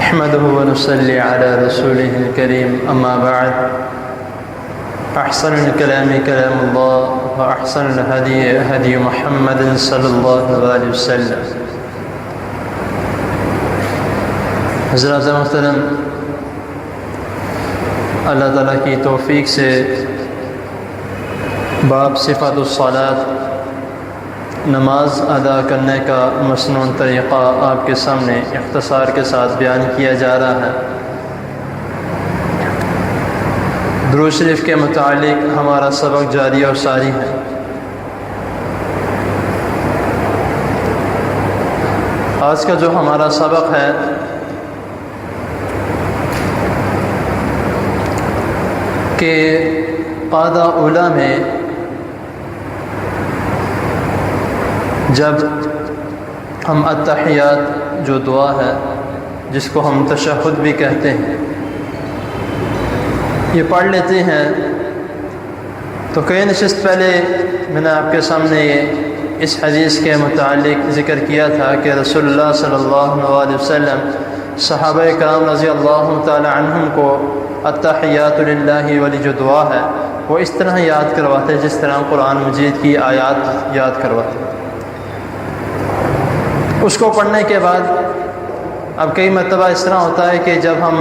نحمده ونصلي على رسوله الكريم أما بعد أحسن الكلام كلام الله وأحسن الهدي هدي محمد صلى الله عليه وسلم. حضرات محترم، اللہ تعالیٰ کی توفیق سے باب صفات الصلاۃ، نماز ادا کرنے کا مسنون طریقہ آپ کے سامنے اختصار کے ساتھ بیان کیا جا رہا ہے۔ درود شریف کے متعلق ہمارا سبق جاری اور ساری ہے۔ آج کا جو ہمارا سبق ہے کہ قاعدہ اولیٰ میں جب ہم التحیات جو دعا ہے جس کو ہم تشہد بھی کہتے ہیں یہ پڑھ لیتے ہیں، تو کئی نشست پہلے میں نے آپ کے سامنے اس حدیث کے متعلق ذکر کیا تھا کہ رسول اللہ صلی اللہ علیہ وسلم صحابہ کرام رضی اللہ تعالی عنہم کو التحیات للہ والی جو دعا ہے وہ اس طرح یاد کرواتے جس طرح قرآن مجید کی آیات یاد کرواتے۔ اس کو پڑھنے کے بعد اب کئی مرتبہ اس طرح ہوتا ہے کہ جب ہم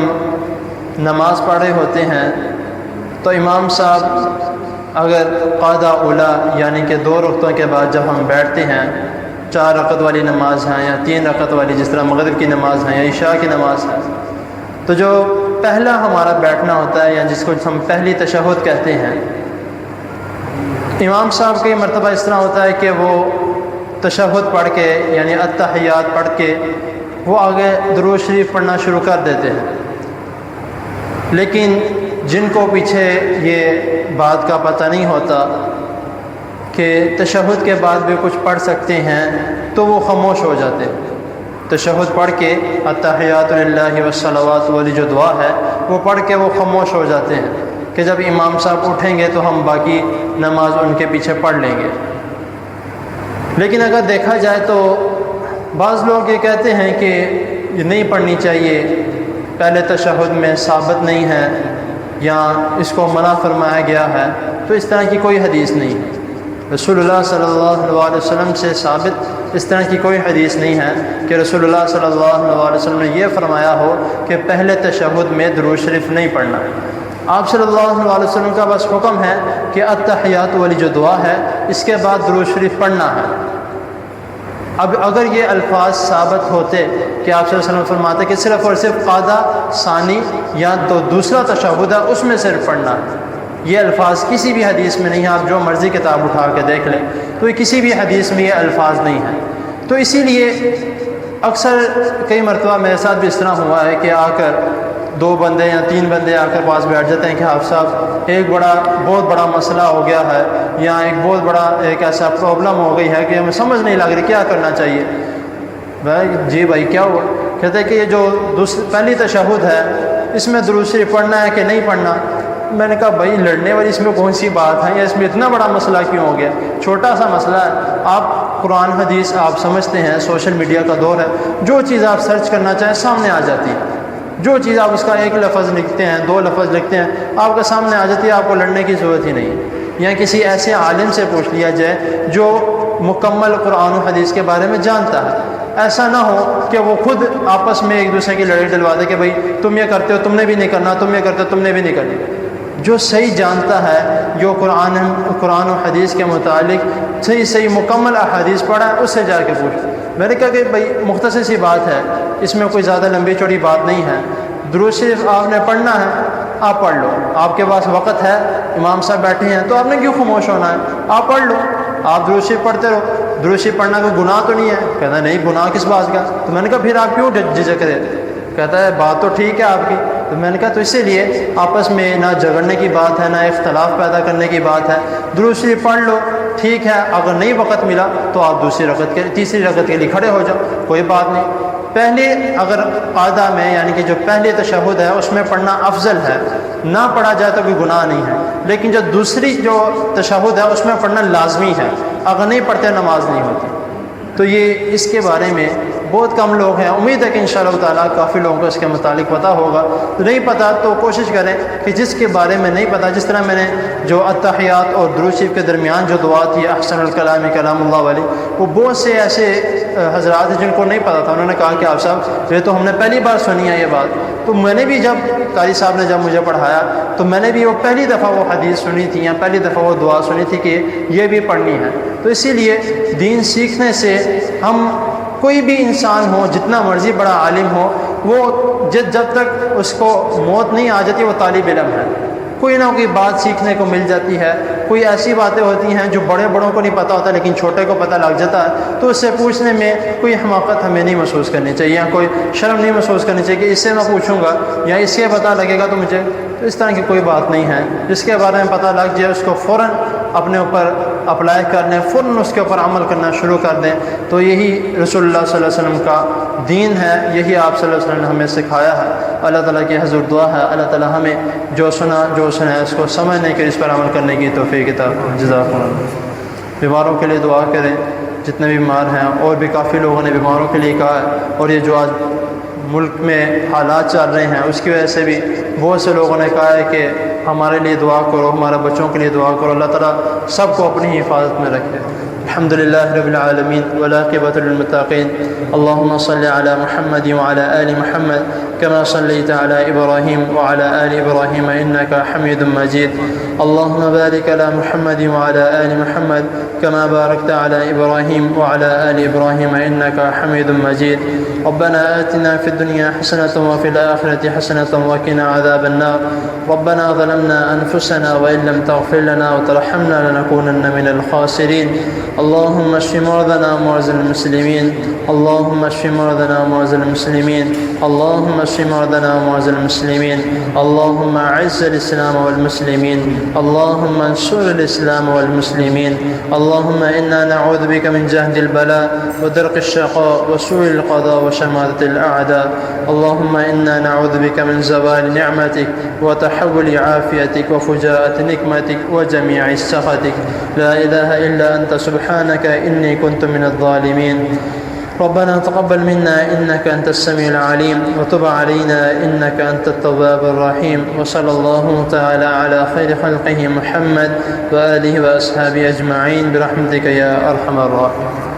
نماز پڑھ رہے ہوتے ہیں تو امام صاحب اگر قاعدہ اولیٰ یعنی کہ 2 رکعتوں کے بعد جب ہم بیٹھتے ہیں، 4 رکعت والی نماز ہے یا 3 رکعت والی جس طرح مغرب کی نماز ہے یا عشاء کی نماز ہے، تو جو پہلا ہمارا بیٹھنا ہوتا ہے یا جس کو ہم پہلی تشہد کہتے ہیں، امام صاحب کئی مرتبہ اس طرح ہوتا ہے کہ وہ تشہد پڑھ کے یعنی التحیات پڑھ کے وہ آگے درود شریف پڑھنا شروع کر دیتے ہیں، لیکن جن کو پیچھے یہ بات کا پتہ نہیں ہوتا کہ تشہد کے بعد بھی کچھ پڑھ سکتے ہیں تو وہ خاموش ہو جاتے ہیں۔ تشہد پڑھ کے التحیات للہ والصلوات والی جو دعا ہے وہ پڑھ کے وہ خاموش ہو جاتے ہیں کہ جب امام صاحب اٹھیں گے تو ہم باقی نماز ان کے پیچھے پڑھ لیں گے۔ لیکن اگر دیکھا جائے تو بعض لوگ یہ کہتے ہیں کہ یہ نہیں پڑھنی چاہیے، پہلے تشہد میں ثابت نہیں ہے یا اس کو منع فرمایا گیا ہے، تو اس طرح کی کوئی حدیث نہیں ہے۔ رسول اللہ صلی اللہ علیہ وسلم سے ثابت اس طرح کی کوئی حدیث نہیں ہے کہ رسول اللہ صلی اللہ علیہ وسلم نے یہ فرمایا ہو کہ پہلے تشہد میں درود شریف نہیں پڑھنا۔ آپ صلی اللہ علیہ وسلم کا بس حکم ہے کہ التحیات والی جو دعا ہے اس کے بعد درود شریف پڑھنا ہے۔ اب اگر یہ الفاظ ثابت ہوتے کہ آپ صلی اللہ علیہ وسلم فرماتے کہ صرف اور صرف قاعدہ ثانی یا تو دوسرا تشہد ہے اس میں صرف پڑھنا ہے، یہ الفاظ کسی بھی حدیث میں نہیں ہے، آپ جو مرضی کتاب اٹھا کے دیکھ لیں تو یہ کسی بھی حدیث میں یہ الفاظ نہیں ہیں۔ تو اسی لیے اکثر کئی مرتبہ میرے ساتھ بھی اس طرح ہوا ہے کہ آ کر 2 بندے یا 3 بندے آ کر پاس بیٹھ جاتے ہیں کہ حافظ صاحب ایک بہت بڑا مسئلہ ہو گیا ہے یا ایک ایسا پرابلم ہو گئی ہے کہ ہمیں سمجھ نہیں لگ رہی کیا کرنا چاہیے۔ جی بھائی کیا ہوا؟ کہتے ہیں کہ یہ جو پہلی تشہد ہے اس میں درود شریف پڑھنا ہے کہ نہیں پڑھنا۔ میں نے کہا بھائی لڑنے والی اس میں کون سی بات ہے، یا اس میں اتنا بڑا مسئلہ کیوں ہو گیا؟ چھوٹا سا مسئلہ ہے، آپ قرآن حدیث آپ سمجھتے ہیں، سوشل میڈیا کا دور ہے، جو چیز آپ سرچ کرنا چاہیں سامنے آ جاتی ہے، جو چیز آپ اس کا 1 لفظ لکھتے ہیں 2 لفظ لکھتے ہیں آپ کے سامنے آ جاتی ہے، آپ کو لڑنے کی ضرورت ہی نہیں ہے۔ یا کسی ایسے عالم سے پوچھ لیا جائے جو مکمل قرآن و حدیث کے بارے میں جانتا ہے، ایسا نہ ہو کہ وہ خود آپس میں ایک دوسرے کی لڑائی ڈلوا دے کہ بھائی تم یہ کرتے ہو تم نے بھی نہیں کرنا، تم یہ کرتے ہو تم نے بھی نہیں کرنا۔ جو صحیح جانتا ہے، جو قرآن و حدیث کے متعلق صحیح مکمل احادیث پڑھا ہے، اس سے جا کے پوچھ۔ میں نے کہا کہ بھائی مختصر سی بات ہے، اس میں کوئی زیادہ لمبی چوڑی بات نہیں ہے، درود شریف آپ نے پڑھنا ہے آپ پڑھ لو، آپ کے پاس وقت ہے، امام صاحب بیٹھے ہیں تو آپ نے کیوں خاموش ہونا ہے، آپ پڑھ لو، آپ درود شریف پڑھتے رہو۔ درود شریف پڑھنا کوئی گناہ تو نہیں ہے؟ کہتا ہے نہیں گناہ کس بات کا؟ تو میں نے کہا پھر آپ کیوں جھجک رہے؟ کہتا ہے بات تو ٹھیک ہے آپ کی۔ تو میں نے کہا تو اسی لیے آپس میں نہ جھگڑنے کی بات ہے نہ اختلاف پیدا کرنے کی بات ہے، درود شریف پڑھ لو ٹھیک ہے، اگر نہیں وقت ملا تو آپ تیسری رکعت کے لیے کھڑے ہو جاؤ، کوئی بات نہیں۔ پہلے اگر قاعدہ میں یعنی کہ جو پہلے تشہد ہے اس میں پڑھنا افضل ہے، نہ پڑھا جائے تو کوئی گناہ نہیں ہے، لیکن جو دوسری جو تشہد ہے اس میں پڑھنا لازمی ہے، اگر نہیں پڑھتے نماز نہیں ہوتی۔ تو یہ اس کے بارے میں بہت کم لوگ ہیں، امید ہے کہ انشاءاللہ تعالیٰ کافی لوگوں کو اس کے متعلق پتہ ہوگا، تو نہیں پتہ تو کوشش کریں کہ جس کے بارے میں نہیں پتہ، جس طرح میں نے جو اتحیات اور درود شریف کے درمیان جو دعا تھی احسن الکلام کلام اللہ والی، وہ بہت سے ایسے حضرات ہیں جن کو نہیں پتہ تھا، انہوں نے کہا کہ آپ صاحب یہ تو ہم نے پہلی بار سنی ہے یہ بات، تو میں نے بھی جب قاری صاحب نے جب مجھے پڑھایا تو میں نے بھی وہ پہلی دفعہ وہ حدیث سنی تھی یا پہلی دفعہ وہ دعا سنی تھی کہ یہ بھی پڑھنی ہے۔ تو اسی لیے دین سیکھنے سے ہم کوئی بھی انسان ہو، جتنا مرضی بڑا عالم ہو، وہ جب تک اس کو موت نہیں آ جاتی وہ طالب علم ہے، کوئی نہ کوئی بات سیکھنے کو مل جاتی ہے، کوئی ایسی باتیں ہوتی ہیں جو بڑوں کو نہیں پتہ ہوتا لیکن چھوٹے کو پتہ لگ جاتا ہے، تو اس سے پوچھنے میں کوئی حماقت ہمیں نہیں محسوس کرنی چاہیے، یا کوئی شرم نہیں محسوس کرنی چاہیے کہ اس سے میں پوچھوں گا یا اس کے پتہ لگے گا تو مجھے، تو اس طرح کی کوئی بات نہیں ہے۔ جس کے بارے میں پتہ لگ جائے اس کو فوراً اپنے اوپر اپلائی کر لیں، فوراً اس کے اوپر عمل کرنا شروع کر دیں، تو یہی رسول اللہ صلی اللہ علیہ وسلم کا دین ہے، یہی آپ صلی اللہ علیہ وسلم نے ہمیں سکھایا ہے۔ اللہ تعالیٰ کی حضور دعا ہے اللہ تعالیٰ ہمیں جو سنا ہے اس کو سمجھنے کے، اس پر عمل کرنے کی توفیق عطا فرمائے۔ جزاکم اللہ۔ بیماروں کے لیے دعا کریں، جتنے بھی بیمار ہیں، اور بھی کافی لوگوں نے بیماروں کے لیے کہا ہے، اور یہ جو آج ملک میں حالات چل رہے ہیں اس کی وجہ سے بھی بہت سے لوگوں نے کہا ہے کہ ہمارے لیے دعا کرو، ہمارے بچوں کے لیے دعا کرو، اللہ تعالیٰ سب کو اپنی حفاظت میں رکھے۔ الحمد للہ رب العالمین والعاقبۃ للمتقین، اللہم صل علی محمد وعلی آل محمد كما صليت على إبراهيم وعلى آل إبراهيم إنك حميد مجيد، اللهم بارك على محمد وعلى آل محمد كما باركت على إبراهيم وعلى آل إبراهيم إنك حميد مجيد، ربنا آتنا في الدنيا حسنة وفي الآخرة حسنة وقنا عذاب النار، ربنا ظلمنا أنفسنا وإن لم تغفر لنا وترحمنا لنكونن من الخاسرين، اللهم اشف مرضنا ومرضى المسلمين، اللهم اشف مرضنا ومرضى المسلمين، اللهم اشف مرضنا ومرضى المسلمين، اللهم اعز الإسلام والمسلمين، اللهم انصر الإسلام والمسلمين، اللهم إنا نعوذ بك من جهد البلاء ودرك الشقاء وسوء القضاء وشماتة الأعداء، اللهم إنا نعوذ بك من زوال نعمتك وتحول عافيتك وفجاءة نقمتك وجميع سخطك، لا إله إلا أنت سبحانك إني كنت من الظالمين، ربنا تقبل منا إنك أنت السميع العليم وتب علينا إنك أنت التواب الرحيم، وصلى الله تعالى على خير خلقه محمد وآله وأصحابه أجمعين برحمتك يا أرحم الراحمين۔